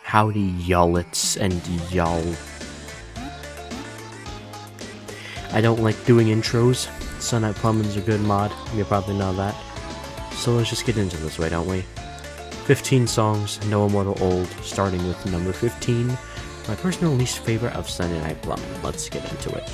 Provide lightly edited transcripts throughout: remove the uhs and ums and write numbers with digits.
Howdy y'allets and y'all. I don't like doing intros. Night Plumbin's a good mod, you probably know that. So let's just get into this way, don't we? 15 songs, no Immortal old, starting with number 15, my personal least favorite of Night Plumbin. Let's get into it.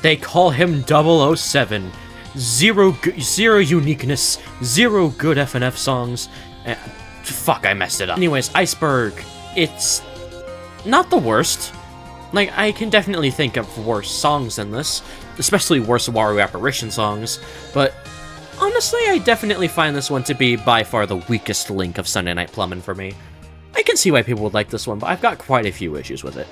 They call him 007. Zero uniqueness, zero good FNF songs. Fuck, I messed it up. Anyways, Iceberg. It's not the worst. Like, I can definitely think of worse songs than this, especially worse Wario Apparition songs, but honestly, I definitely find this one to be by far the weakest link of Sunday Night Plumbin for me. I can see why people would like this one, but I've got quite a few issues with it.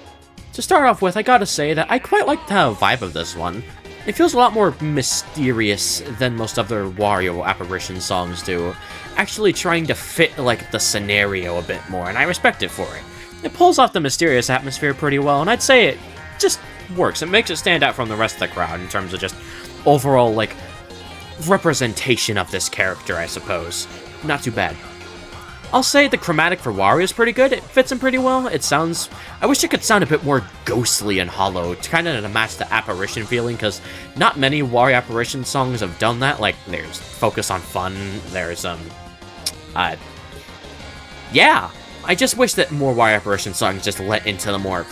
To start off with, I gotta say that I quite like the vibe of this one. It feels a lot more mysterious than most other Wario Apparition songs do, actually trying to fit, like, the scenario a bit more, and I respect it for it. It pulls off the mysterious atmosphere pretty well, and I'd say it just works. It makes it stand out from the rest of the crowd in terms of just overall, like, representation of this character, I suppose. Not too bad. I'll say the chromatic for Wario is pretty good. It fits him pretty well. It sounds... I wish it could sound a bit more ghostly and hollow, kind of to match the Apparition feeling, because not many Wario Apparition songs have done that. Like, there's Focus on Fun, there's, yeah! I just wish that more Wario Apparition songs just let into the more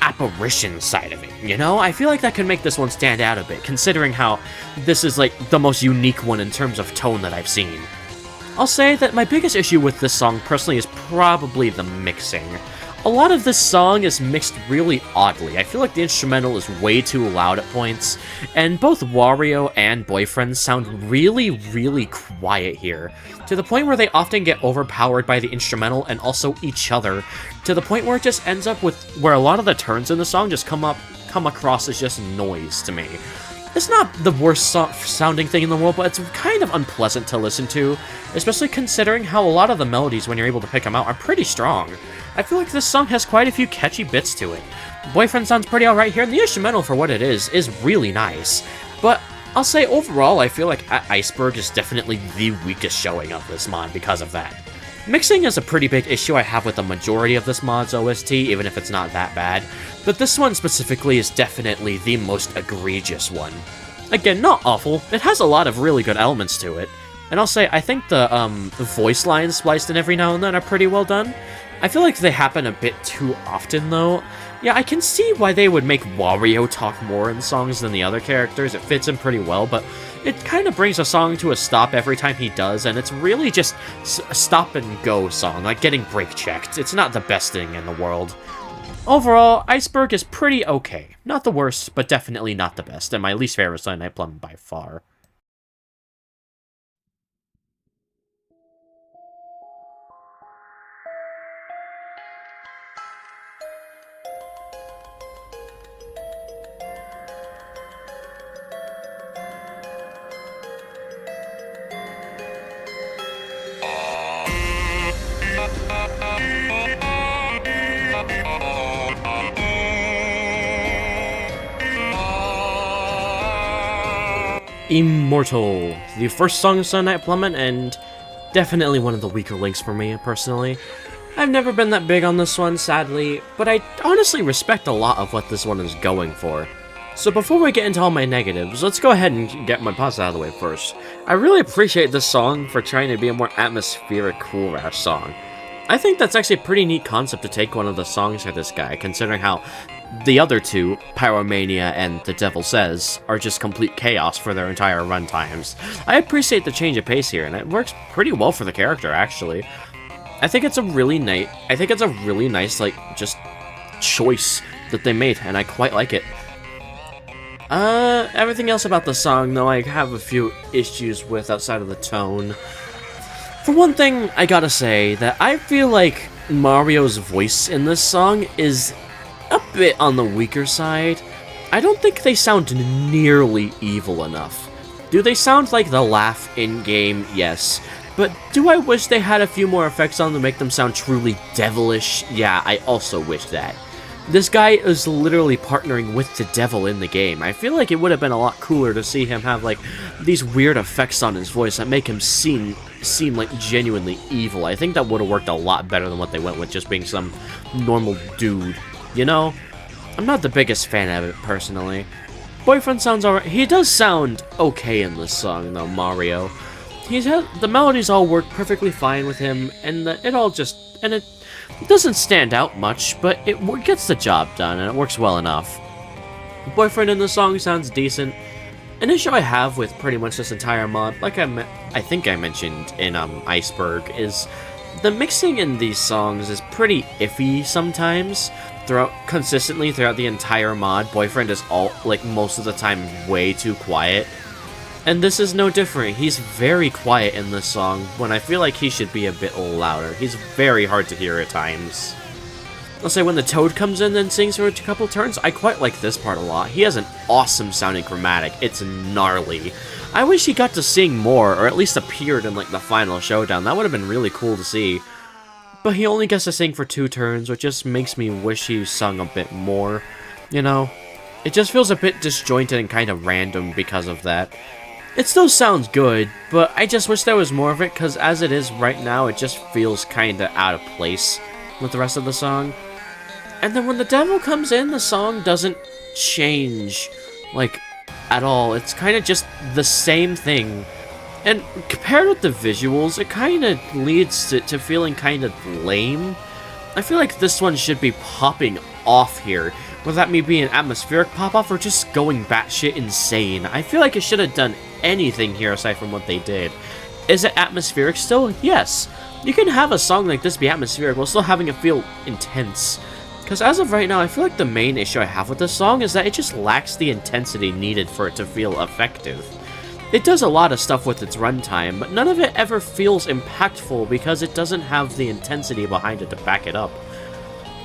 apparition side of it, you know? I feel like that could make this one stand out a bit, considering how this is, like, the most unique one in terms of tone that I've seen. I'll say that my biggest issue with this song, personally, is probably the mixing. A lot of this song is mixed really oddly. I feel like the instrumental is way too loud at points, and both Wario and Boyfriend sound really, really quiet here, to the point where they often get overpowered by the instrumental and also each other, to the point where it just ends up with where a lot of the turns in the song just come across as just noise to me. It's not the worst sounding thing in the world, but it's kind of unpleasant to listen to, especially considering how a lot of the melodies, when you're able to pick them out, are pretty strong. I feel like this song has quite a few catchy bits to it. Boyfriend sounds pretty alright here, and the instrumental for what it is really nice. But I'll say overall, I feel like Iceberg is definitely the weakest showing of this mod because of that. Mixing is a pretty big issue I have with the majority of this mod's OST, even if it's not that bad, but this one specifically is definitely the most egregious one. Again, not awful, it has a lot of really good elements to it, and I'll say I think the voice lines spliced in every now and then are pretty well done. I feel like they happen a bit too often though. Yeah, I can see why they would make Wario talk more in songs than the other characters, it fits him pretty well, but it kind of brings a song to a stop every time he does, and it's really just a stop-and-go song, like getting brake-checked. It's not the best thing in the world. Overall, Iceberg is pretty okay. Not the worst, but definitely not the best, and my least favorite Sunday Night Plumbin by far. Immortal, the first song of Night Funkin, and definitely one of the weaker links for me, personally. I've never been that big on this one, sadly, but I honestly respect a lot of what this one is going for. So before we get into all my negatives, let's go ahead and get my positives out of the way first. I really appreciate this song for trying to be a more atmospheric Cool Rush song. I think that's actually a pretty neat concept to take one of the songs for this guy, considering how the other two, Pyromania and The Devil Says, are just complete chaos for their entire run times. I appreciate the change of pace here, and it works pretty well for the character, actually. I think it's a really nice, like, just choice that they made, and I quite like it. Everything else about the song, though, I have a few issues with outside of the tone. For one thing, I gotta say that I feel like Mario's voice in this song is a bit on the weaker side. I don't think they sound nearly evil enough. Do they sound like the laugh in-game? Yes. But do I wish they had a few more effects on to make them sound truly devilish? Yeah, I also wish that. This guy is literally partnering with the devil in the game. I feel like it would have been a lot cooler to see him have, like, these weird effects on his voice that make him seem like genuinely evil. I think that would have worked a lot better than what they went with, just being some normal dude. You know? I'm not the biggest fan of it, personally. Boyfriend sounds alright. He does sound okay in this song, though, Mario. The melodies all work perfectly fine with him, and it doesn't stand out much, but it gets the job done, and it works well enough. Boyfriend in the song sounds decent. An issue I have with pretty much this entire mod, like I think I mentioned in Iceberg, is the mixing in these songs is pretty iffy sometimes. Consistently throughout the entire mod, Boyfriend is most of the time way too quiet. And this is no different. He's very quiet in this song, when I feel like he should be a bit louder. He's very hard to hear at times. I'll say when the Toad comes in and sings for a couple turns, I quite like this part a lot. He has an awesome sounding chromatic. It's gnarly. I wish he got to sing more, or at least appeared in like the final showdown. That would have been really cool to see. But he only gets to sing for 2 turns, which just makes me wish he sung a bit more. You know? It just feels a bit disjointed and kind of random because of that. It still sounds good, but I just wish there was more of it, because as it is right now, it just feels kinda out of place with the rest of the song. And then when the devil comes in, the song doesn't change, like, at all. It's kinda just the same thing. And compared with the visuals, it kinda leads to feeling kinda lame. I feel like this one should be popping off here. Whether that may be an atmospheric pop-off or just going batshit insane. I feel like it should have done anything here aside from what they did. Is it atmospheric still? Yes. You can have a song like this be atmospheric while still having it feel intense. Because as of right now, I feel like the main issue I have with this song is that it just lacks the intensity needed for it to feel effective. It does a lot of stuff with its runtime, but none of it ever feels impactful because it doesn't have the intensity behind it to back it up.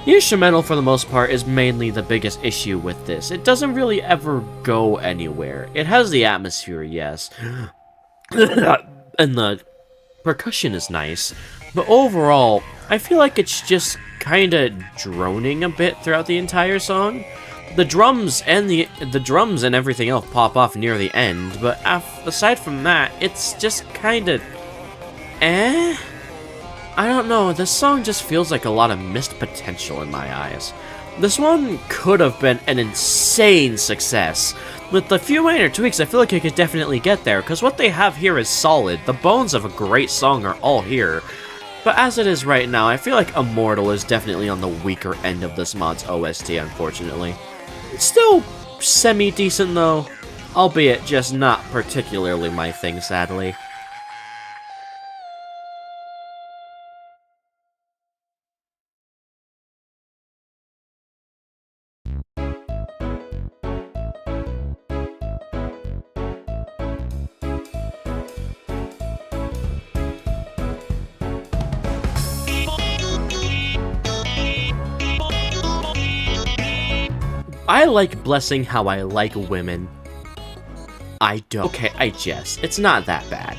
The instrumental, for the most part, is mainly the biggest issue with this. It doesn't really ever go anywhere. It has the atmosphere, yes. And the percussion is nice. But overall, I feel like it's just kinda droning a bit throughout the entire song. The drums and everything else pop off near the end, but aside from that, it's just kinda eh? I don't know, this song just feels like a lot of missed potential in my eyes. This one could have been an insane success. With a few minor tweaks, I feel like it could definitely get there, because what they have here is solid. The bones of a great song are all here. But as it is right now, I feel like Immortal is definitely on the weaker end of this mod's OST, unfortunately. It's still semi-decent though, albeit just not particularly my thing, sadly. I like Blessing how I like women. I don't. Okay, I jest. It's not that bad.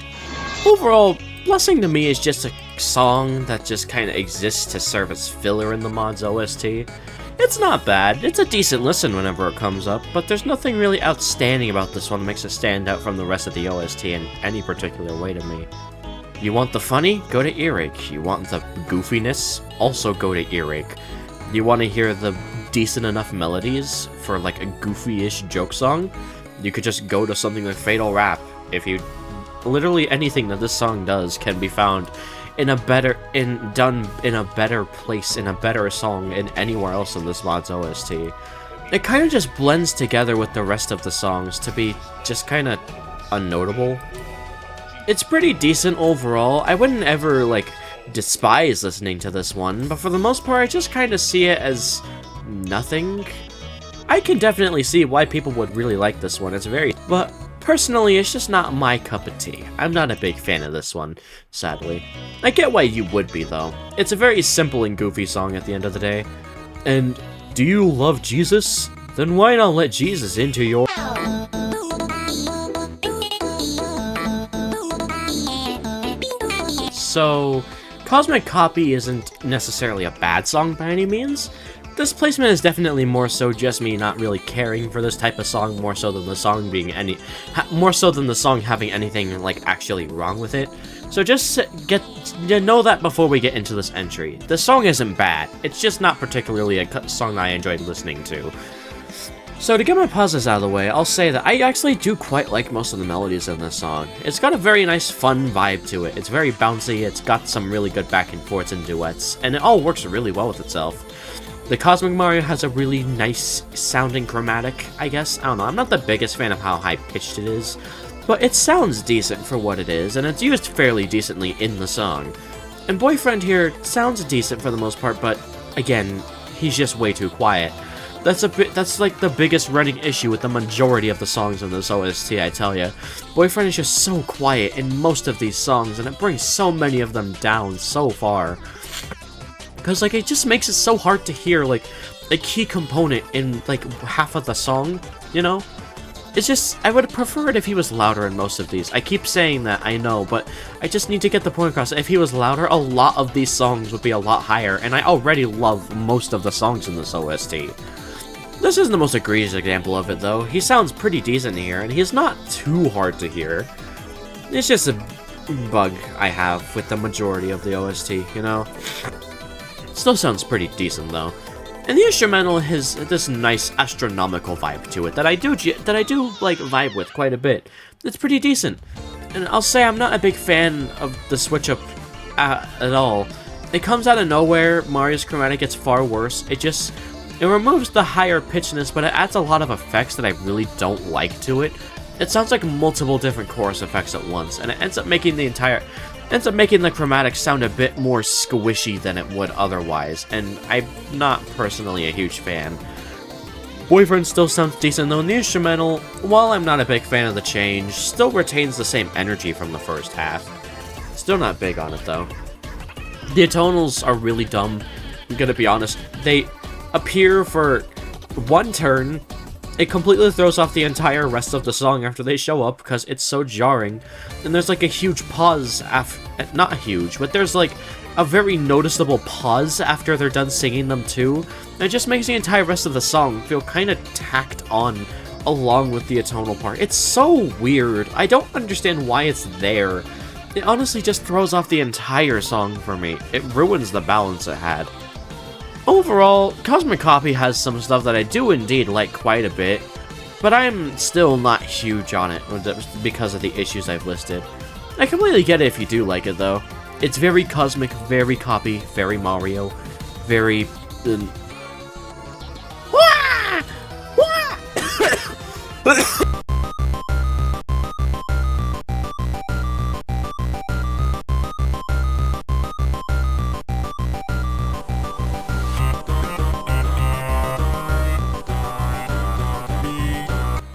Overall, Blessing to me is just a song that just kind of exists to serve as filler in the mod's OST. It's not bad. It's a decent listen whenever it comes up, but there's nothing really outstanding about this one that makes it stand out from the rest of the OST in any particular way to me. You want the funny? Go to Earache. You want the goofiness? Also go to Earache. You want to hear the decent enough melodies for like a goofy-ish joke song? You could just go to something like Fatal Rap. Literally anything that this song does can be found done in a better place, in a better song, in anywhere else in this mod's OST. It kind of just blends together with the rest of the songs to be just kind of unnotable. It's pretty decent overall. I wouldn't ever, like, despise listening to this one, but for the most part, I just kind of see it as nothing. I can definitely see why people would really like this one. But personally, it's just not my cup of tea. I'm not a big fan of this one, sadly. I get why you would be, though. It's a very simple and goofy song at the end of the day. And do you love Jesus? Then why not let Jesus into your... So, Cosmic Copy isn't necessarily a bad song by any means. This placement is definitely more so just me not really caring for this type of song, more so than the song having anything like actually wrong with it. So just know that before we get into this entry. The song isn't bad, it's just not particularly a song that I enjoyed listening to. So to get my pauses out of the way, I'll say that I actually do quite like most of the melodies in this song. It's got a very nice fun vibe to it, it's very bouncy, it's got some really good back and forths and duets, and it all works really well with itself. The Cosmic Mario has a really nice sounding chromatic, I guess. I don't know, I'm not the biggest fan of how high-pitched it is, but it sounds decent for what it is, and it's used fairly decently in the song. And Boyfriend here sounds decent for the most part, but again, he's just way too quiet. That's like the biggest running issue with the majority of the songs in this OST, I tell ya. Boyfriend is just so quiet in most of these songs, and it brings so many of them down so far. Because, like, it just makes it so hard to hear, like, a key component in, like, half of the song, you know? It's just, I would prefer it if he was louder in most of these. I keep saying that, I know, but I just need to get the point across. If he was louder, a lot of these songs would be a lot higher, and I already love most of the songs in this OST. This isn't the most egregious example of it, though. He sounds pretty decent here, and he's not too hard to hear. It's just a bug I have with the majority of the OST, you know? Still sounds pretty decent, though. And the instrumental has this nice astronomical vibe to it that I do like vibe with quite a bit. It's pretty decent. And I'll say I'm not a big fan of the switch up at all. It comes out of nowhere. Mario's chromatic gets far worse. It removes the higher pitchness, but it adds a lot of effects that I really don't like to it. It sounds like multiple different chorus effects at once, and it ends up making the chromatic sound a bit more squishy than it would otherwise, and I'm not personally a huge fan. Boyfriend still sounds decent though, and the instrumental, while I'm not a big fan of the change, still retains the same energy from the first half. Still not big on it though. The atonals are really dumb, I'm gonna be honest. They appear for one turn, it completely throws off the entire rest of the song after they show up because it's so jarring. And there's like a huge pause not huge, but there's like a very noticeable pause after they're done singing them too. And it just makes the entire rest of the song feel kind of tacked on along with the atonal part. It's so weird. I don't understand why it's there. It honestly just throws off the entire song for me. It ruins the balance it had. Overall, Cosmic Copy has some stuff that I do indeed like quite a bit, but I'm still not huge on it because of the issues I've listed. I completely get it if you do like it though. It's very Cosmic, very Copy, very Mario, very...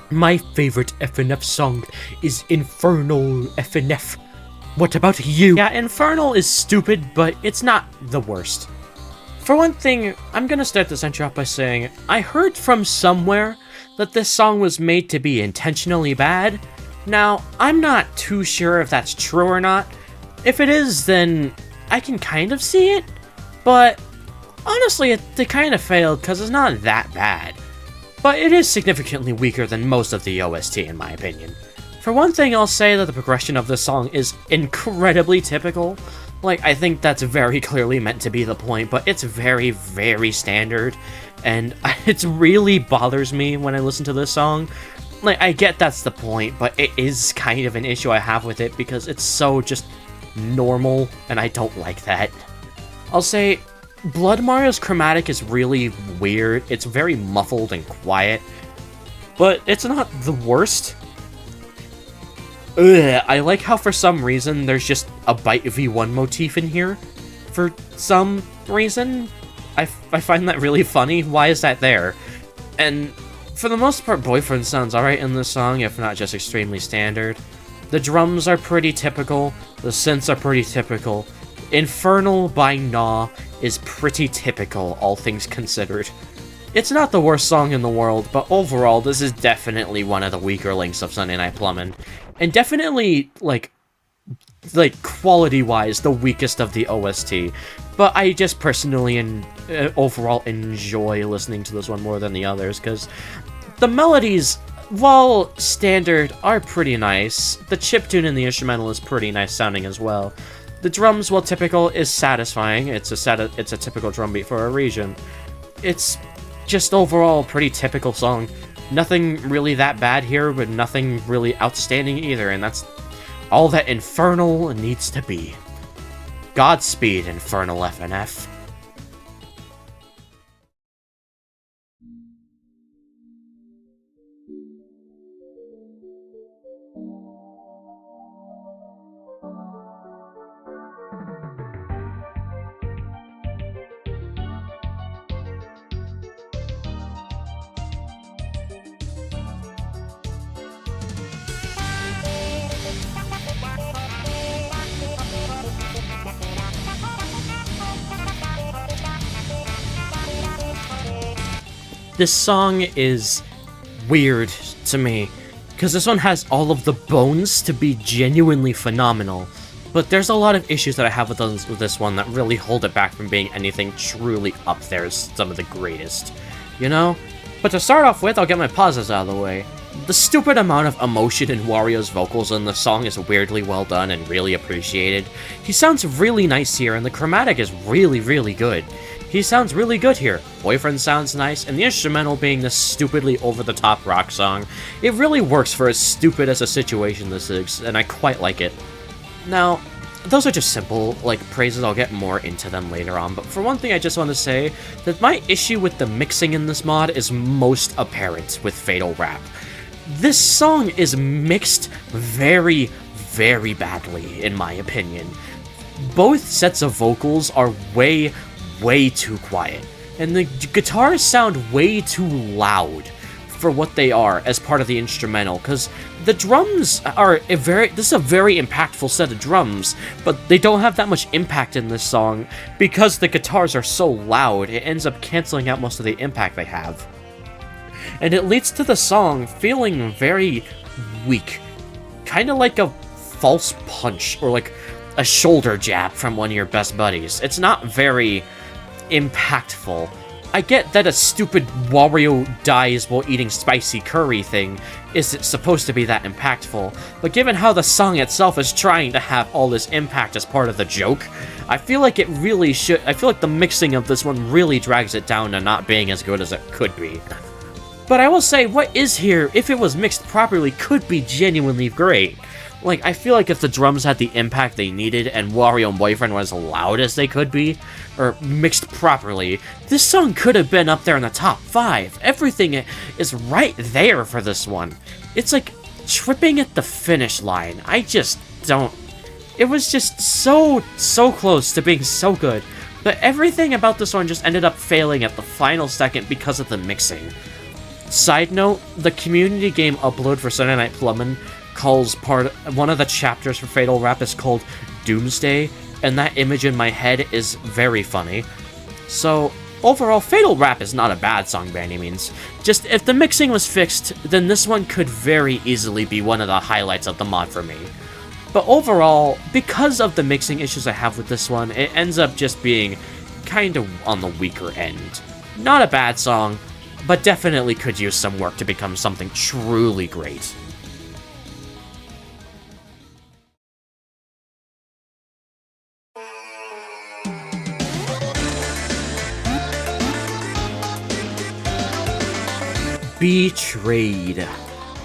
My favorite FNF song is Infernal FNF. What about you? Yeah, Infernal is stupid, but it's not the worst. For one thing, I'm gonna start this entry off by saying, I heard from somewhere that this song was made to be intentionally bad. Now, I'm not too sure if that's true or not. If it is, then I can kind of see it, but honestly, they kind of failed because it's not that bad. But it is significantly weaker than most of the OST in my opinion. For one thing, I'll say that the progression of this song is incredibly typical. Like, I think that's very clearly meant to be the point, but it's very, very standard. And it really bothers me when I listen to this song. Like, I get that's the point, but it is kind of an issue I have with it because it's so just normal, and I don't like that. I'll say, Blood Mario's chromatic is really weird. It's very muffled and quiet, but it's not the worst. I like how for some reason there's just a Bite V1 motif in here. For some reason, I find that really funny. Why is that there? And for the most part, Boyfriend sounds alright in this song, if not just extremely standard. The drums are pretty typical. The synths are pretty typical. Infernal by Gnaw is pretty typical, all things considered. It's not the worst song in the world, but overall, this is definitely one of the weaker links of Sunday Night Plumbin. And definitely, like, like, quality-wise, the weakest of the OST. But I just personally and overall enjoy listening to this one more than the others, because the melodies, while standard, are pretty nice. The chiptune in the instrumental is pretty nice sounding as well. The drums, while typical, is satisfying. It's a typical drum beat for a region. It's just overall a pretty typical song. Nothing really that bad here, but nothing really outstanding either, and that's all that Infernal needs to be. Godspeed, Infernal FNF. This song is weird to me, because this one has all of the bones to be genuinely phenomenal, but there's a lot of issues that I have with this one that really hold it back from being anything truly up there as some of the greatest, you know? But to start off with, I'll get my pauses out of the way. The stupid amount of emotion in Wario's vocals in the song is weirdly well done and really appreciated. He sounds really nice here, and the chromatic is really, really good. He sounds really good here. Boyfriend sounds nice, and the instrumental being this stupidly over-the-top rock song, it really works for as stupid as a situation this is, and I quite like it. Now, those are just simple, like, praises. I'll get more into them later on, but for one thing I just want to say that my issue with the mixing in this mod is most apparent with Fatal Rap. This song is mixed very, very badly, in my opinion. Both sets of vocals are way too quiet, and the guitars sound way too loud for what they are as part of the instrumental, because the drums are this is a very impactful set of drums, but they don't have that much impact in this song because the guitars are so loud. It ends up canceling out most of the impact they have, and it leads to the song feeling very weak, kind of like a false punch or like a shoulder jab from one of your best buddies. It's not very impactful. I get that a stupid Wario dies while eating spicy curry thing isn't supposed to be that impactful, but given how the song itself is trying to have all this impact as part of the joke, I feel like it really should. I feel like the mixing of this one really drags it down to not being as good as it could be. But I will say, what is here, if it was mixed properly, could be genuinely great. Like, I feel like if the drums had the impact they needed and Wario and Boyfriend were as loud as they could be, or mixed properly, this song could have been up there in the top 5. Everything is right there for this one. It's like tripping at the finish line. I just don't... It was just so close to being so good, but everything about this one just ended up failing at the final second because of the mixing. Side note, the community game upload for Sunday Night Plumbin calls one of the chapters for Fatal Rap is called Doomsday, and that image in my head is very funny. So, overall, Fatal Rap is not a bad song by any means. Just, if the mixing was fixed, then this one could very easily be one of the highlights of the mod for me. But overall, because of the mixing issues I have with this one, it ends up just being kind of on the weaker end. Not a bad song, but definitely could use some work to become something truly great. Betrayed.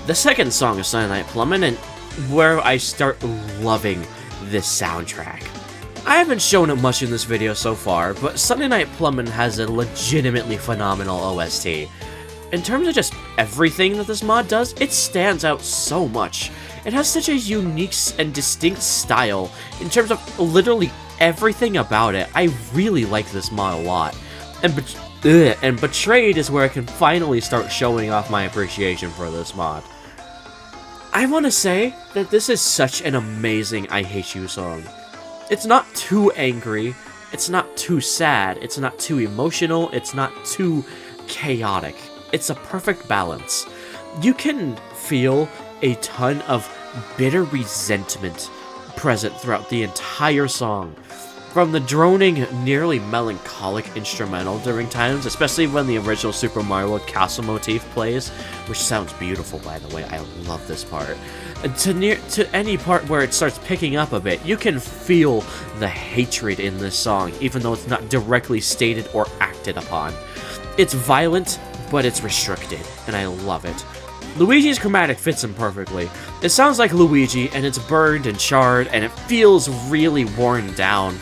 The second song of Sunday Night Plumbin, and where I start loving this soundtrack. I haven't shown it much in this video so far, but Sunday Night Plumbin has a legitimately phenomenal OST. In terms of just everything that this mod does, it stands out so much. It has such a unique and distinct style in terms of literally everything about it. I really like this mod a lot. And Betrayed is where I can finally start showing off my appreciation for this mod. I want to say that this is such an amazing I Hate You song. It's not too angry, it's not too sad, it's not too emotional, it's not too chaotic. It's a perfect balance. You can feel a ton of bitter resentment present throughout the entire song. From the droning, nearly melancholic instrumental during times, especially when the original Super Mario World castle motif plays, which sounds beautiful by the way, I love this part, to any part where it starts picking up a bit, you can feel the hatred in this song, even though it's not directly stated or acted upon. It's violent, but it's restricted, and I love it. Luigi's chromatic fits him perfectly. It sounds like Luigi, and it's burned and charred, and it feels really worn down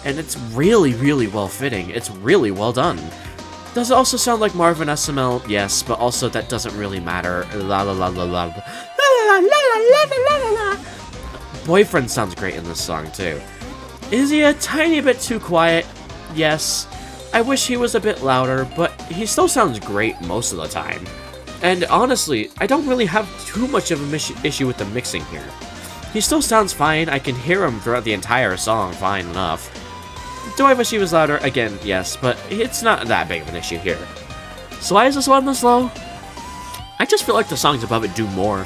and it's really, really well fitting. It's really well done. Does it also sound like Marvin SML? Yes, but also that doesn't really matter. La la la la la la la la la la la. Boyfriend sounds great in this song too. Is he a tiny bit too quiet? Yes. I wish he was a bit louder, but he still sounds great most of the time. And honestly, I don't really have too much of an issue with the mixing here. He still sounds fine, I can hear him throughout the entire song fine enough. Do I wish he was louder? Again, yes, but it's not that big of an issue here. So why is this one this low? I just feel like the songs above it do more.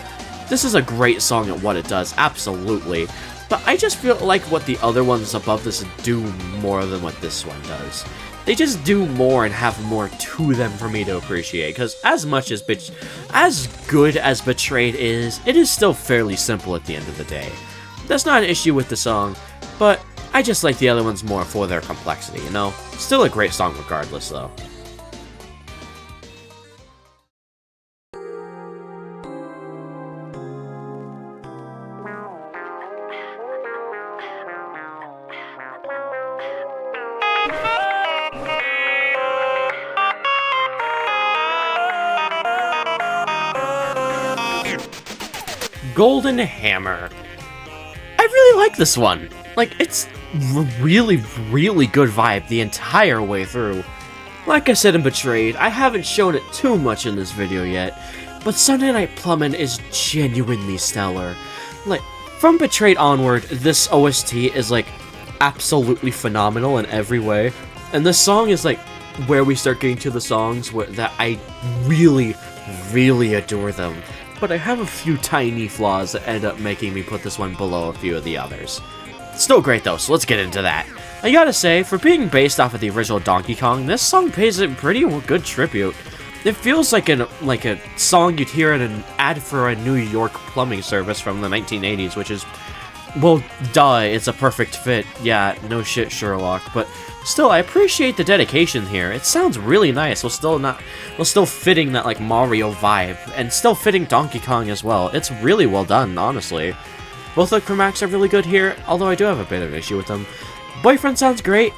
This is a great song at what it does, absolutely. But I just feel like what the other ones above this do more than what this one does. They just do more and have more to them for me to appreciate, because as good as Betrayed is, it is still fairly simple at the end of the day. That's not an issue with the song, but I just like the other ones more for their complexity, you know? Still a great song regardless, though. Golden Hammer. I really like this one. Like, it's really, really good vibe the entire way through. Like I said in Betrayed, I haven't shown it too much in this video yet, but Sunday Night Plumbin is genuinely stellar. Like, from Betrayed onward, this OST is like absolutely phenomenal in every way, and this song is like where we start getting to the songs that I really, really adore them. But I have a few tiny flaws that end up making me put this one below a few of the others. Still great though, so let's get into that. I gotta say, for being based off of the original Donkey Kong, this song pays a pretty good tribute. It feels like a song you'd hear in an ad for a New York plumbing service from the 1980s, which is, well, duh, it's a perfect fit. Yeah, no shit, Sherlock, but still, I appreciate the dedication here. It sounds really nice, while still fitting that, like, Mario vibe, and still fitting Donkey Kong as well. It's really well done, honestly. Both the chromatics are really good here, although I do have a bit of an issue with them. Boyfriend sounds great.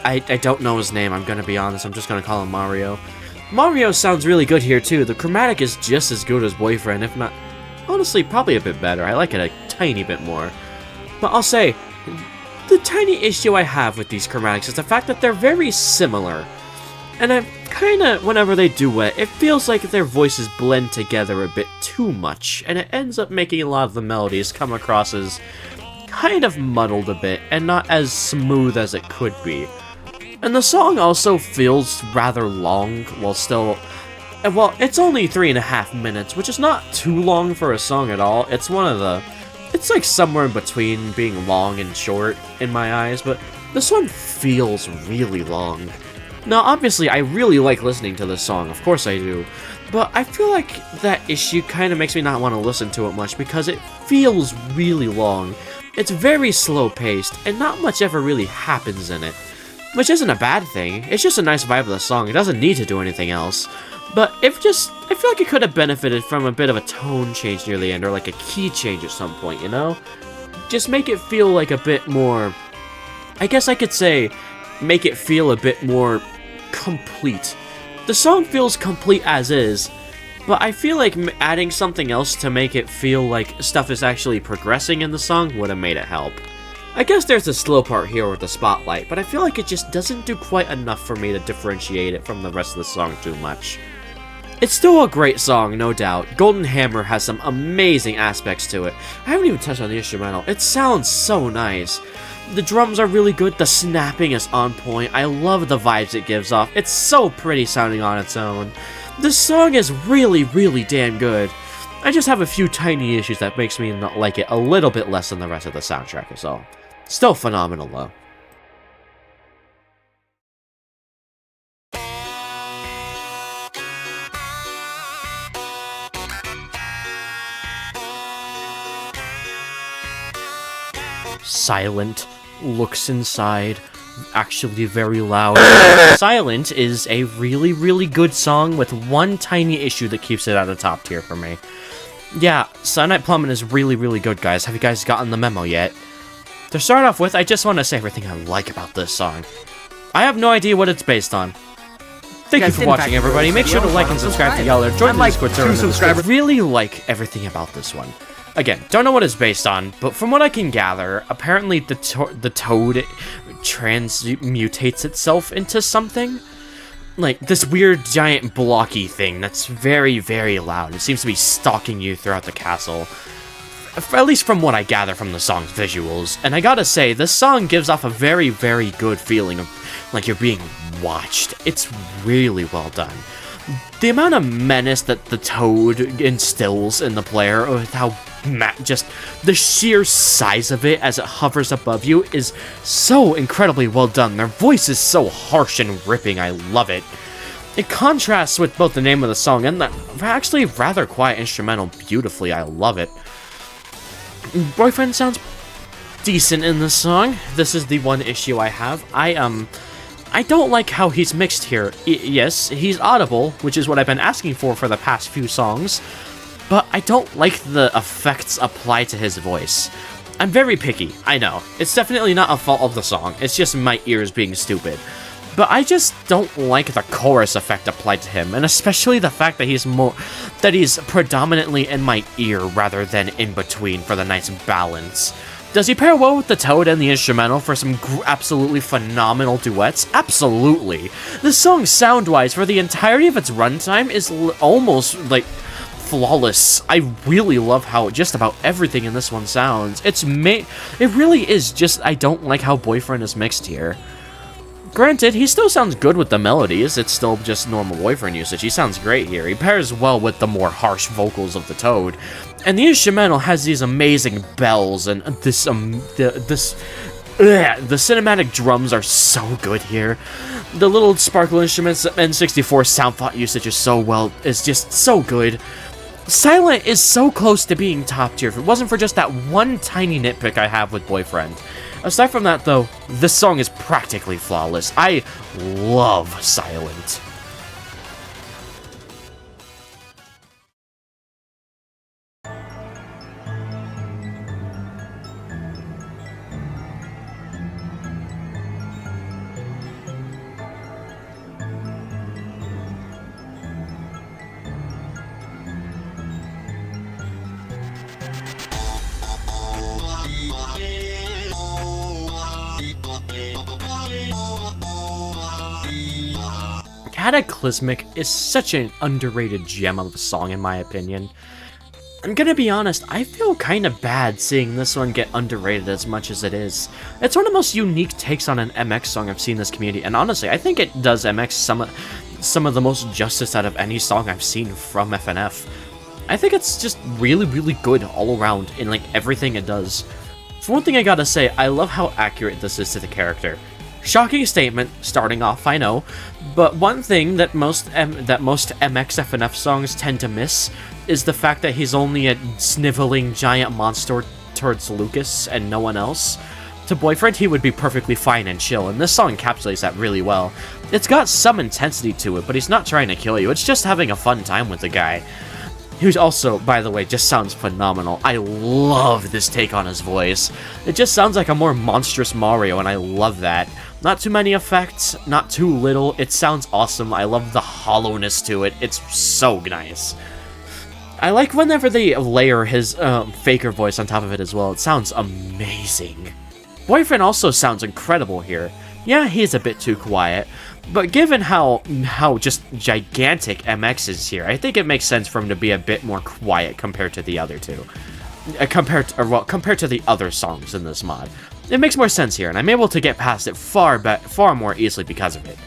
I don't know his name, I'm gonna be honest, I'm just gonna call him Mario. Mario sounds really good here, too. The chromatic is just as good as Boyfriend, if not, honestly, probably a bit better. I like it a tiny bit more. But I'll say, the tiny issue I have with these chromatics is the fact that they're very similar. And I kinda, whenever they do it, it feels like their voices blend together a bit too much, and it ends up making a lot of the melodies come across as kind of muddled a bit, and not as smooth as it could be. And the song also feels rather long, while still... Well, it's only 3.5 minutes, which is not too long for a song at all. It's it's like somewhere in between being long and short in my eyes, but this one feels really long. Now, obviously, I really like listening to this song, of course I do, but I feel like that issue kind of makes me not want to listen to it much because it feels really long. It's very slow-paced, and not much ever really happens in it, which isn't a bad thing. It's just a nice vibe of the song. It doesn't need to do anything else. But I feel like it could have benefited from a bit of a tone change near the end, or like a key change at some point, you know? Just make it feel like a bit more, I guess I could say, make it feel a bit more complete. The song feels complete as is, but I feel like adding something else to make it feel like stuff is actually progressing in the song would have made it help. I guess there's a slow part here with the spotlight, but I feel like it just doesn't do quite enough for me to differentiate it from the rest of the song too much. It's still a great song, no doubt. Golden Hammer has some amazing aspects to it. I haven't even touched on the instrumental. It sounds so nice. The drums are really good, the snapping is on point, I love the vibes it gives off. It's so pretty sounding on its own. This song is really, really damn good. I just have a few tiny issues that makes me not like it a little bit less than the rest of the soundtrack is all. Still phenomenal though. Silent looks inside, actually very loud. Silent is a really, really good song with one tiny issue that keeps it at the top tier for me. Yeah, Night Plumbin is really, really good, guys. Have you guys gotten the memo yet? To start off with, I just want to say everything I like about this song. I have no idea what it's based on. Thank you for watching, everybody. Make sure to like and subscribe to y'all. Join the Discord server. I really like everything about this one. Again, don't know what it's based on, but from what I can gather, apparently the toad transmutates itself into something. Like, this weird giant blocky thing that's very, very loud. It seems to be stalking you throughout the castle. At least from what I gather from the song's visuals. And I gotta say, this song gives off a very, very good feeling of like you're being watched. It's really well done. The amount of menace that the toad instills in the player, with how just the sheer size of it as it hovers above you, is so incredibly well done. Their voice is so harsh and ripping, I love it. It contrasts with both the name of the song and the actually rather quiet instrumental beautifully, I love it. Boyfriend sounds decent in the song. This is the one issue I have. I don't like how he's mixed here. Yes, he's audible, which is what I've been asking for the past few songs, but I don't like the effects applied to his voice. I'm very picky, I know. It's definitely not a fault of the song, it's just my ears being stupid. But I just don't like the chorus effect applied to him, and especially the fact that he's predominantly in my ear rather than in between for the nice balance. Does he pair well with the toad and the instrumental for some absolutely phenomenal duets? Absolutely. The song, sound-wise, for the entirety of its runtime is almost, like, flawless. I really love how just about everything in this one sounds. It really is just, I don't like how Boyfriend is mixed here. Granted, he still sounds good with the melodies, it's still just normal Boyfriend usage. He sounds great here. He pairs well with the more harsh vocals of the toad. And the instrumental has these amazing bells, and the cinematic drums are so good here. The little sparkle instruments, N64 sound font usage is just so good. Silent is so close to being top tier if it wasn't for just that one tiny nitpick I have with Boyfriend. Aside from that, though, this song is practically flawless. I love Silent. Cataclysmic is such an underrated gem of a song in my opinion. I'm gonna be honest, I feel kinda bad seeing this one get underrated as much as it is. It's one of the most unique takes on an MX song I've seen in this community, and honestly, I think it does MX some of the most justice out of any song I've seen from FNF. I think it's just really, really good all around in like everything it does. For one thing I gotta say, I love how accurate this is to the character. Shocking statement, starting off, I know, but one thing that most MXFNF songs tend to miss is the fact that he's only a sniveling giant monster towards Lucas and no one else. To Boyfriend, he would be perfectly fine and chill, and this song encapsulates that really well. It's got some intensity to it, but he's not trying to kill you, it's just having a fun time with the guy. Who's also, by the way, just sounds phenomenal. I love this take on his voice. It just sounds like a more monstrous Mario, and I love that. Not too many effects, not too little. It sounds awesome. I love the hollowness to it. It's so nice. I like whenever they layer his faker voice on top of it as well. It sounds amazing. Boyfriend also sounds incredible here. Yeah, he's a bit too quiet, but given how just gigantic MX is here, I think it makes sense for him to be a bit more quiet compared to the other two. Compared to the other songs in this mod. It makes more sense here, and I'm able to get past it far more easily because of it.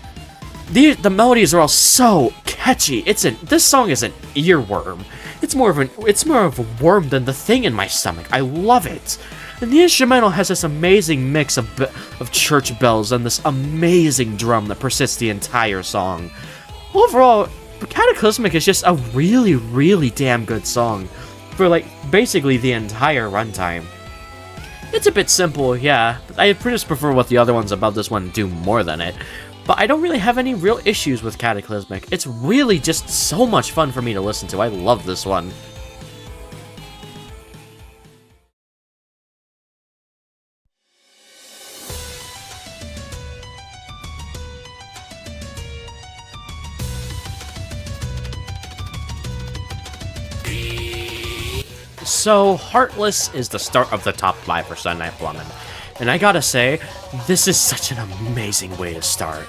The melodies are all so catchy. This song is an earworm. It's more of a worm than the thing in my stomach. I love it. And the instrumental has this amazing mix of church bells and this amazing drum that persists the entire song. Overall, Cataclysmic is just a really, really damn good song for, like, basically the entire runtime. It's a bit simple, yeah, but I just prefer what the other ones about this one do more than it. But I don't really have any real issues with Cataclysmic. It's really just so much fun for me to listen to. I love this one. So, Heartless is the start of the top 5 for Sunday Night Plumbin. And I gotta say, this is such an amazing way to start.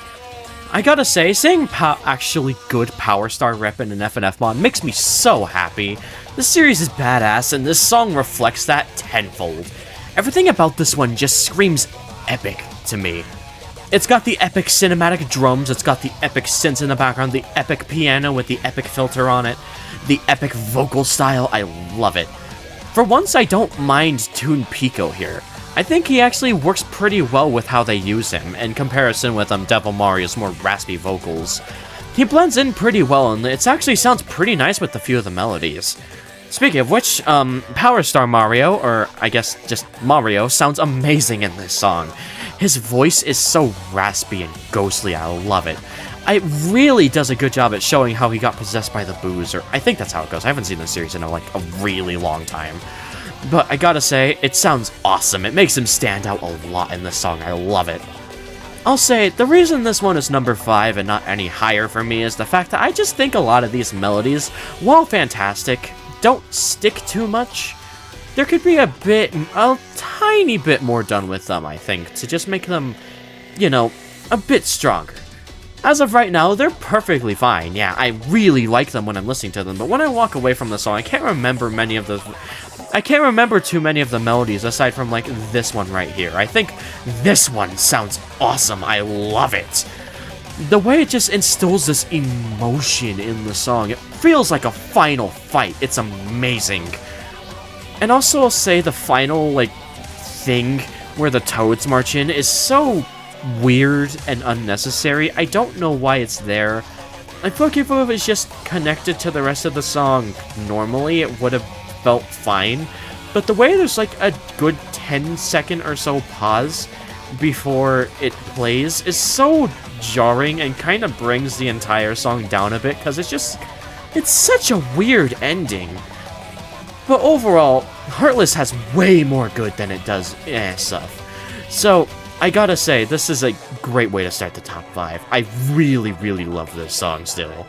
I gotta say, seeing actually good Power Star rep in an FNF mod makes me so happy. This series is badass, and this song reflects that tenfold. Everything about this one just screams epic to me. It's got the epic cinematic drums, it's got the epic synths in the background, the epic piano with the epic filter on it, the epic vocal style, I love it. For once, I don't mind Toon Pico here. I think he actually works pretty well with how they use him, in comparison with Devil Mario's more raspy vocals. He blends in pretty well, and it actually sounds pretty nice with a few of the melodies. Speaking of which, Power Star Mario, or I guess just Mario, sounds amazing in this song. His voice is so raspy and ghostly, I love it. It really does a good job at showing how he got possessed by the booze, or I think that's how it goes. I haven't seen this series in like a really long time. But I gotta say, it sounds awesome. It makes him stand out a lot in this song. I love it. I'll say, the reason this one is number 5 and not any higher for me is the fact that I just think a lot of these melodies, while fantastic, don't stick too much. There could be a tiny bit more done with them, I think, to just make them, you know, a bit stronger. As of right now, they're perfectly fine. Yeah, I really like them when I'm listening to them, but when I walk away from the song, I can't remember too many of the melodies aside from, like, this one right here. I think this one sounds awesome. I love it. The way it just instills this emotion in the song, it feels like a final fight. It's amazing. And also, I'll say the final, like, thing where the toads march in is so weird and unnecessary. I don't know why it's there. I feel like if it was just connected to the rest of the song normally, it would have felt fine. But the way there's like a good 10-second or so pause before it plays is so jarring and kind of brings the entire song down a bit, because it's such a weird ending. But overall, Heartless has way more good than it does stuff. So, I gotta say, this is a great way to start the top 5. I really, really love this song still.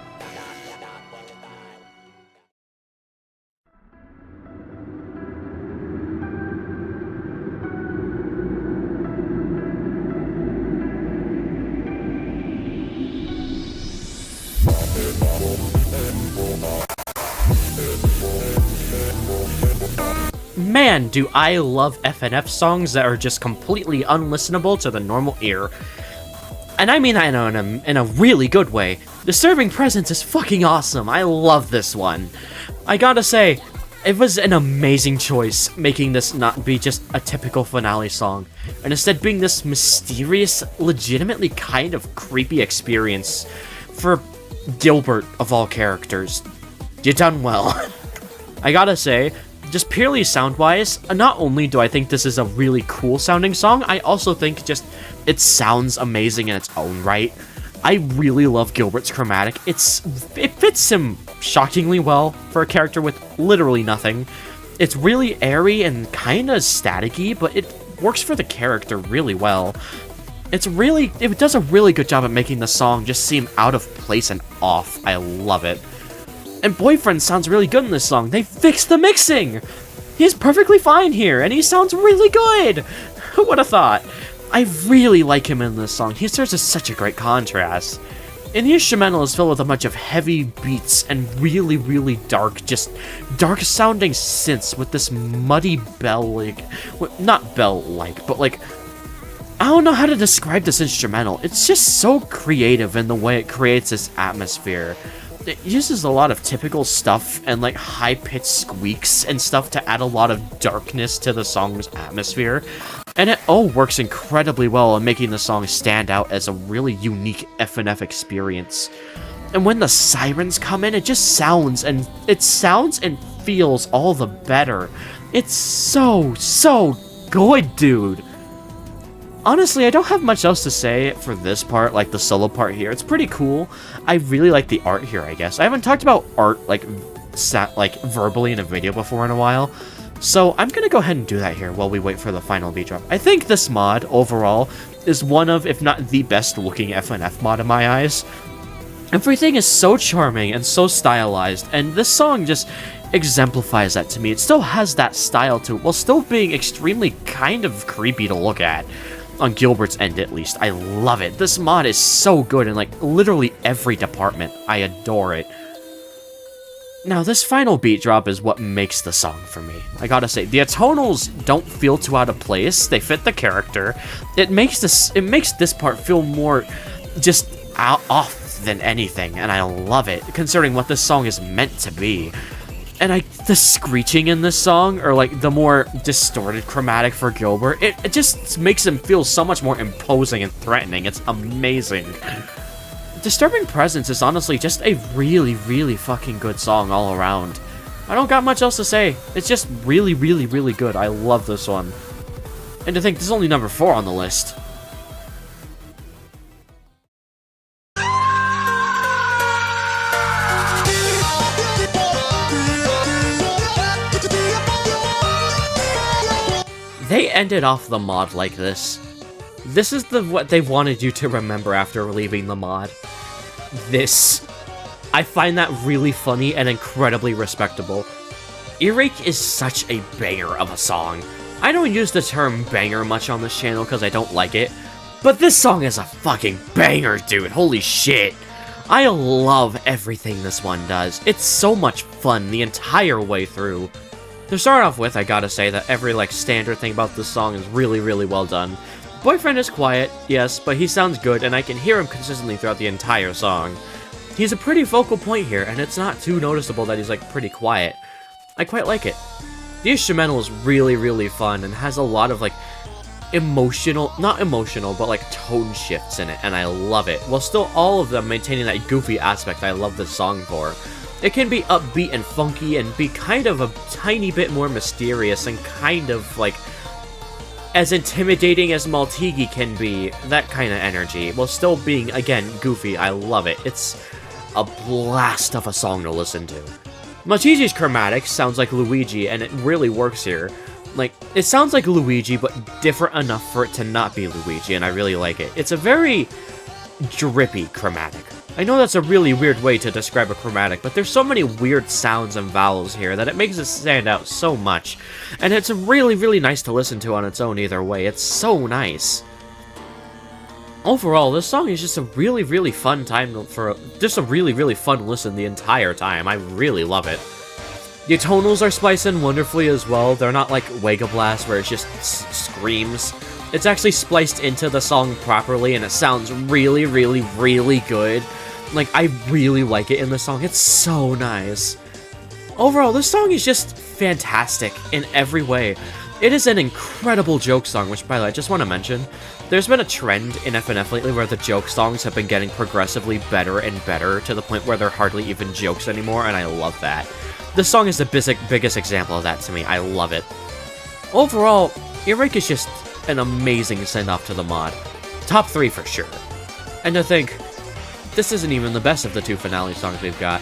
Man, do I love FNF songs that are just completely unlistenable to the normal ear. And I mean that in a really good way. Disturbing Presence is fucking awesome. I love this one. I gotta say, it was an amazing choice making this not be just a typical finale song, and instead being this mysterious, legitimately kind of creepy experience for Gilbert of all characters. You done well. I gotta say, just purely sound-wise, not only do I think this is a really cool sounding song, I also think just it sounds amazing in its own right. I really love Gilbert's chromatic. It fits him shockingly well for a character with literally nothing. It's really airy and kinda staticky, but it works for the character really well. It does a really good job at making the song just seem out of place and off. I love it. And Boyfriend sounds really good in this song. They fixed the mixing! He's perfectly fine here, and he sounds really good! Who would have thought? I really like him in this song. He serves as such a great contrast. And the instrumental is filled with a bunch of heavy beats and really, really dark sounding synths with this muddy bell-like, not bell-like, but like, I don't know how to describe this instrumental. It's just so creative in the way it creates this atmosphere. it uses a lot of typical stuff and like high-pitched squeaks and stuff to add a lot of darkness to the song's atmosphere. And it all works incredibly well in making the song stand out as a really unique FNF experience. And when the sirens come in, it sounds and feels all the better. It's so good, dude. Honestly, I don't have much else to say for this part, like the solo part here. It's pretty cool. I really like the art here, I guess. I haven't talked about art, like verbally in a video before in a while. So I'm gonna go ahead and do that here while we wait for the final beat drop. I think this mod, overall, is one of, if not the best looking FNF mod in my eyes. Everything is so charming and so stylized, and this song just exemplifies that to me. It still has that style to it, while still being extremely kind of creepy to look at. On Gilbert's end, at least. I love it. This mod is so good in, like, literally every department. I adore it. Now, this final beat drop is what makes the song for me. I gotta say, the atonals don't feel too out of place. They fit the character. It makes this part feel more just off than anything, and I love it, considering what this song is meant to be. And the screeching in this song, or like the more distorted chromatic for Gilbert, it just makes him feel so much more imposing and threatening. It's amazing. Disturbing Presence is honestly just a really, really fucking good song all around. I don't got much else to say. It's just really, really, really good. I love this one. And to think this is only number 4 on the list. They ended off the mod like this. This is what they wanted you to remember after leaving the mod. This. I find that really funny and incredibly respectable. Earache is such a banger of a song. I don't use the term banger much on this channel because I don't like it, but this song is a fucking banger, dude. Holy shit. I love everything this one does. It's so much fun the entire way through. To start off with, I gotta say that every, like, standard thing about this song is really, really well done. Boyfriend is quiet, yes, but he sounds good, and I can hear him consistently throughout the entire song. He's a pretty focal point here, and it's not too noticeable that he's, like, pretty quiet. I quite like it. The instrumental is really, really fun, and has a lot of, like, not emotional, but, like, tone shifts in it, and I love it. While still all of them maintaining that goofy aspect I love this song for. It can be upbeat and funky and be kind of a tiny bit more mysterious and kind of, like, as intimidating as Maltigi can be, that kind of energy, while still being, again, goofy. I love it. It's a blast of a song to listen to. Maltigi's chromatic sounds like Luigi, and it really works here. Like, it sounds like Luigi, but different enough for it to not be Luigi, and I really like it. It's a very drippy chromatic. I know that's a really weird way to describe a chromatic, but there's so many weird sounds and vowels here that it makes it stand out so much. And it's really, really nice to listen to on its own either way. It's so nice. Overall, this song is just a really, really fun just a really, really fun listen the entire time. I really love it. The tonals are spliced in wonderfully as well. They're not like Wega Blast where it just screams. It's actually spliced into the song properly, and it sounds really, really, really good. Like, I really like it in the song. It's so nice. Overall, this song is just fantastic in every way. It is an incredible joke song, which, by the way, I just want to mention, there's been a trend in FNF lately where the joke songs have been getting progressively better and better to the point where they're hardly even jokes anymore, and I love that. This song is the biggest example of that to me. I love it. Overall, Earache is just an amazing send-off to the mod. Top 3 for sure. And to think, this isn't even the best of the 2 finale songs we've got.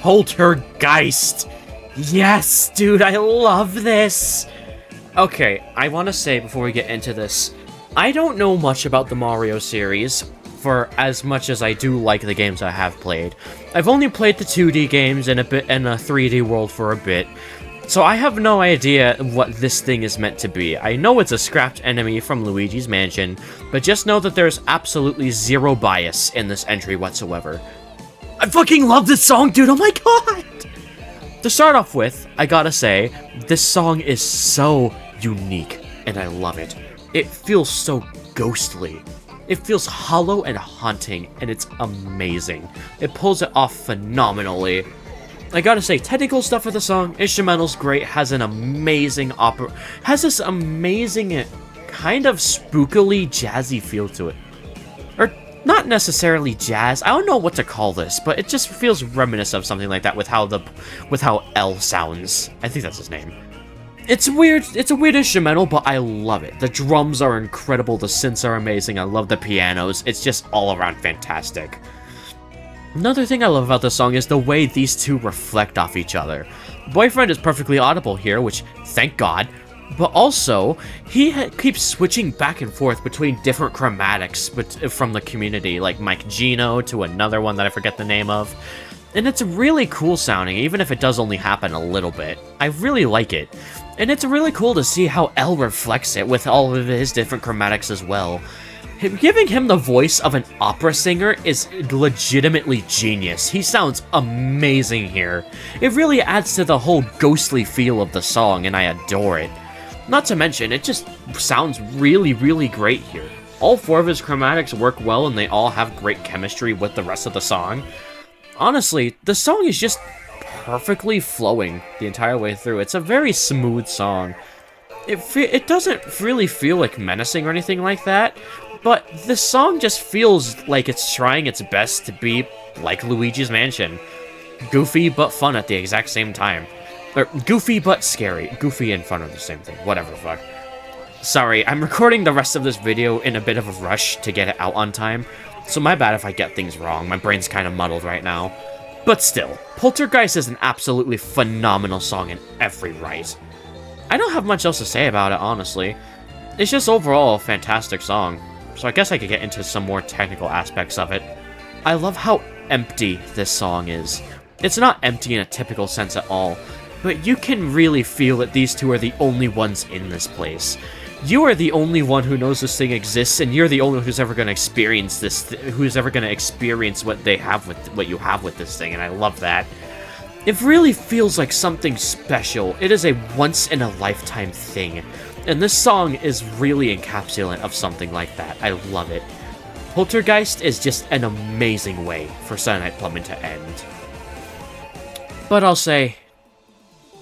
Poltergeist! Yes, dude, I love this! Okay, I want to say before we get into this, I don't know much about the Mario series, for as much as I do like the games I have played. I've only played the 2D games and a 3D world for a bit, so I have no idea what this thing is meant to be. I know it's a scrapped enemy from Luigi's Mansion, but just know that there's absolutely zero bias in this entry whatsoever. I fucking love this song, dude! Oh my god! To start off with, I gotta say, this song is so unique, and I love it. It feels so ghostly. It feels hollow and haunting, and it's amazing. It pulls it off phenomenally. I gotta say, technical stuff for the song, instrumental's great, has an amazing has this amazing, kind of spookily jazzy feel to it. Or, not necessarily jazz, I don't know what to call this, but it just feels reminiscent of something like that with how L sounds. I think that's his name. It's weird, it's a weird instrumental, but I love it. The drums are incredible, the synths are amazing, I love the pianos, it's just all around fantastic. Another thing I love about this song is the way these two reflect off each other. Boyfriend is perfectly audible here, which, thank God, but also, he keeps switching back and forth between different chromatics from the community, like Mike Gino to another one that I forget the name of. And it's really cool sounding, even if it does only happen a little bit. I really like it. And it's really cool to see how L reflects it with all of his different chromatics as well. Giving him the voice of an opera singer is legitimately genius. He sounds amazing here. It really adds to the whole ghostly feel of the song, and I adore it. Not to mention, it just sounds really, really great here. All four of his chromatics work well, and they all have great chemistry with the rest of the song. Honestly, the song is just perfectly flowing the entire way through. It's a very smooth song. It doesn't really feel like menacing or anything like that, but the song just feels like it's trying its best to be like Luigi's Mansion. Goofy but fun at the exact same time. Or goofy but scary. Goofy and fun are the same thing. Whatever the fuck. Sorry, I'm recording the rest of this video in a bit of a rush to get it out on time, so my bad if I get things wrong. My brain's kind of muddled right now. But still, Poltergeist is an absolutely phenomenal song in every right. I don't have much else to say about it, honestly. It's just overall a fantastic song, so I guess I could get into some more technical aspects of it. I love how empty this song is. It's not empty in a typical sense at all, but you can really feel that these two are the only ones in this place. You are the only one who knows this thing exists, and you're the only one who's ever going to experience this, who's ever going to experience what they have with what you have with this thing, and I love that. It really feels like something special. It is a once-in-a-lifetime thing, and this song is really encapsulant of something like that. I love it. Poltergeist is just an amazing way for Sunday Night Plumbin to end. But I'll say,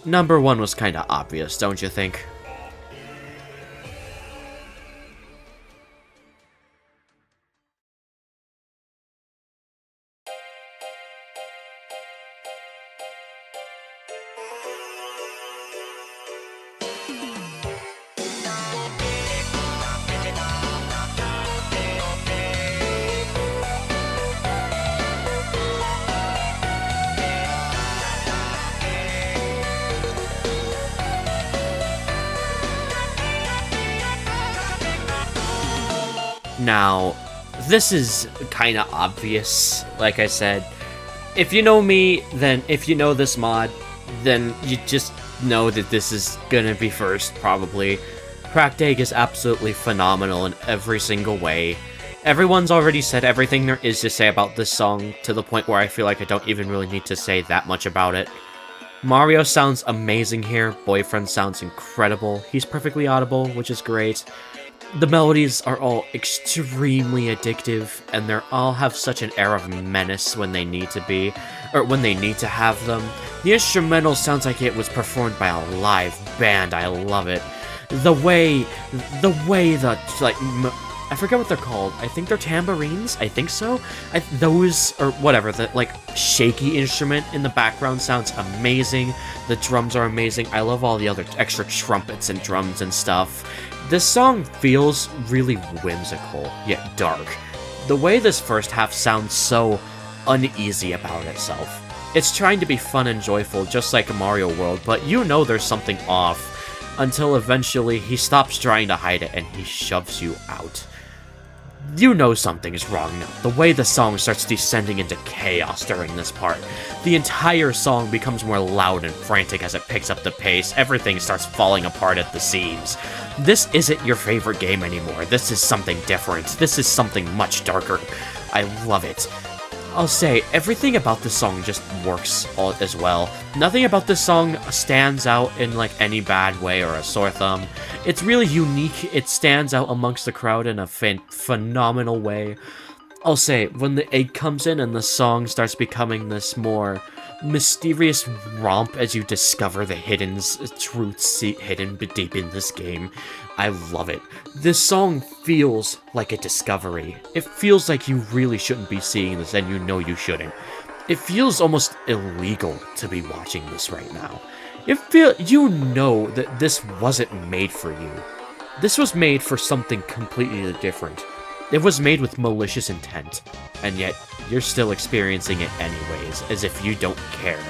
number one was kind of obvious, don't you think? Now, this is kind of obvious, like I said. If you know me, then if you know this mod, then you just know that this is gonna be first, probably. Cracked Egg is absolutely phenomenal in every single way. Everyone's already said everything there is to say about this song, to the point where I feel like I don't even really need to say that much about it. Mario sounds amazing here, Boyfriend sounds incredible, he's perfectly audible, which is great. The melodies are all extremely addictive, and they all have such an air of menace when they need to be, or when they need to have them. The instrumental sounds like it was performed by a live band. I love it. The way the, like, I forget what they're called. I think they're tambourines? I think so? Those, or whatever, the, like, shaky instrument in the background sounds amazing. The drums are amazing. I love all the other extra trumpets and drums and stuff. This song feels really whimsical, yet dark. The way this first half sounds so uneasy about itself. It's trying to be fun and joyful, just like a Mario World, but you know there's something off. until eventually he stops trying to hide it and he shoves you out. You know something is wrong now. The way the song starts descending into chaos during this part. The entire song becomes more loud and frantic as it picks up the pace. Everything starts falling apart at the seams. This isn't your favorite game anymore. This is something different. This is something much darker. I love it. I'll say, everything about this song just works as well. Nothing about this song stands out in like any bad way or a sore thumb. It's really unique. It stands out amongst the crowd in a phenomenal way. I'll say, when the egg comes in and the song starts becoming this more mysterious romp as you discover the hidden truths hidden deep in this game, I love it. This song feels like a discovery. It feels like you really shouldn't be seeing this, and you know you shouldn't. It feels almost illegal to be watching this right now. You know that this wasn't made for you. This was made for something completely different. It was made with malicious intent, and yet you're still experiencing it anyways, as if you don't care.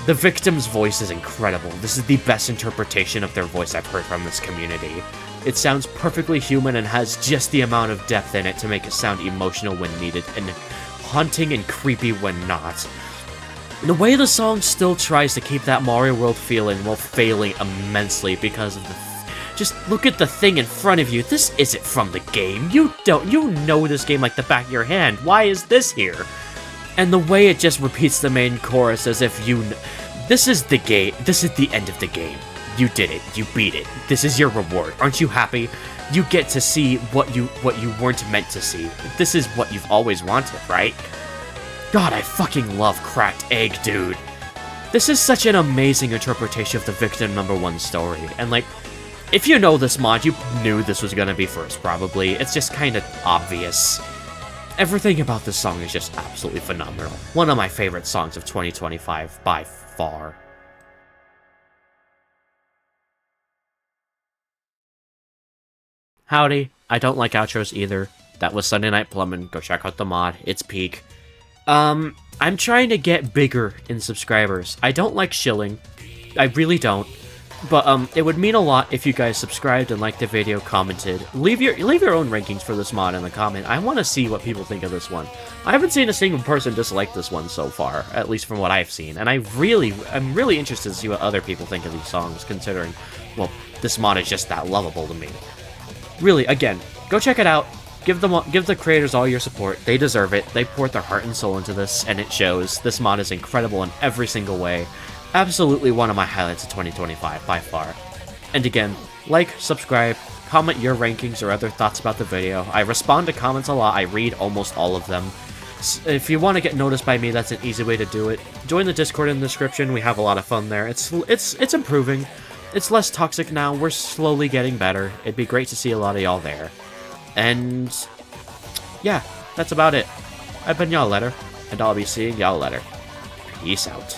The victim's voice is incredible. This is the best interpretation of their voice I've heard from this community. It sounds perfectly human and has just the amount of depth in it to make it sound emotional when needed, and haunting and creepy when not. The way the song still tries to keep that Mario World feeling while failing immensely because of the just look at the thing in front of you. This isn't from the game. You know this game like the back of your hand. Why is this here? And the way it just repeats the main chorus as if this is the game. This is the end of the game. You did it. You beat it. This is your reward. Aren't you happy? You get to see what you weren't meant to see. This is what you've always wanted, right? God, I fucking love Cracked Egg, dude. This is such an amazing interpretation of the Victim number 1 story. And like, if you know this mod, you knew this was gonna be first, probably. It's just kind of obvious. Everything about this song is just absolutely phenomenal. One of my favorite songs of 2025, by far. Howdy, I don't like outros either. That was Sunday Night Plumbin. Go check out the mod, it's peak. I'm trying to get bigger in subscribers. I don't like shilling. I really don't. But it would mean a lot if you guys subscribed and liked the video, commented. Leave your own rankings for this mod in the comment. I want to see what people think of this one. I haven't seen a single person dislike this one so far, at least from what I've seen. And I'm really interested to see what other people think of these songs, considering, well, this mod is just that lovable to me. Really, again, go check it out. Give the creators all your support. They deserve it. They poured their heart and soul into this, and it shows. This mod is incredible in every single way. Absolutely one of my highlights of 2025, by far. And again, like, subscribe, comment your rankings or other thoughts about the video. I respond to comments a lot, I read almost all of them. If you want to get noticed by me, that's an easy way to do it. Join the Discord in the description, we have a lot of fun there. It's improving. It's less toxic now, we're slowly getting better. It'd be great to see a lot of y'all there. And yeah, that's about it. I've been y'all later, and I'll be seeing y'all later. Peace out.